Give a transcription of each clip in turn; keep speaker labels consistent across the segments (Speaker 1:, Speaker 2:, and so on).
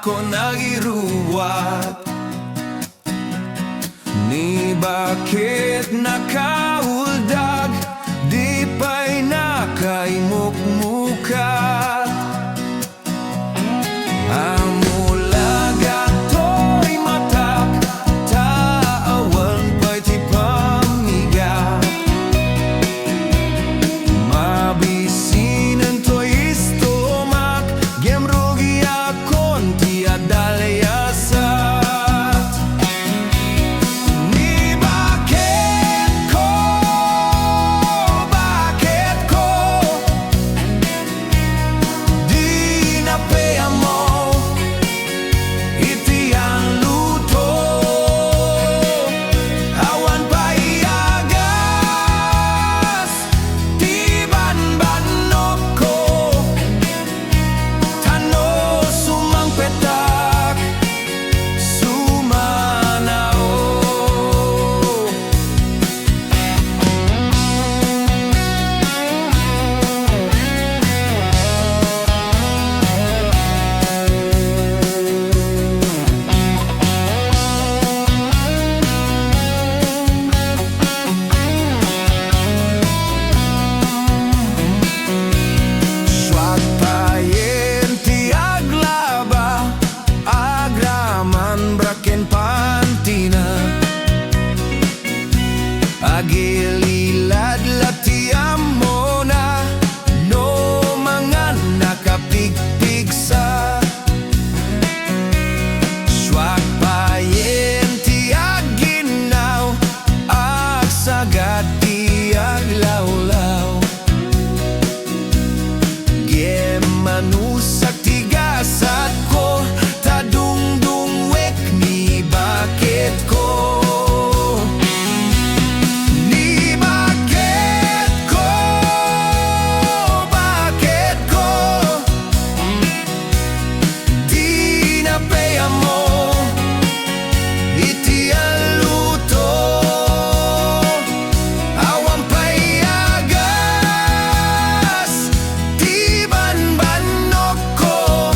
Speaker 1: Ako nagiruwat ni bakit nakahuldag di pa'y nakaimukmukat ang mulaga to'y matak taawan pa'y ti pamigat mabisinan to'y istomak gemrugi akon ti adalayasat ni bakit ko di napayam mo iti ang luto awan pa'y agas ti banbanok ko tano sumang petak sumanao Swat payen ti aglaba agraman braken pantina agililad latiam mo na no mga nakapigpigsa swat payen ti aginaw agsagat ti aglawlaw manusak tigasat ko tadungdungwek ni bakit ko ni bakit ko di napayam mo iti ang luto awan pa'y agas di banbanok ko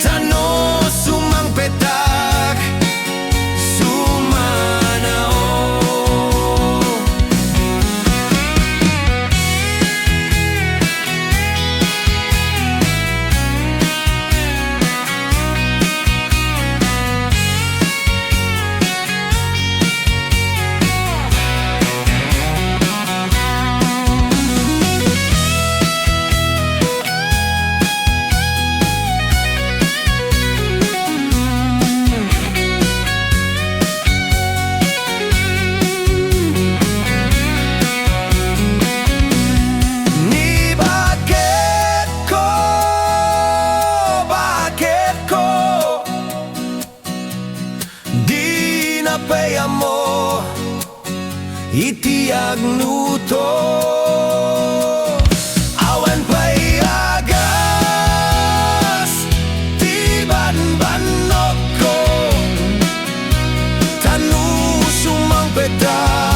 Speaker 1: tano sumang petak sumanao ni bakit ko di napayam mo iti agluto awan pa'y agas ti banbanok ko tanu sumang petak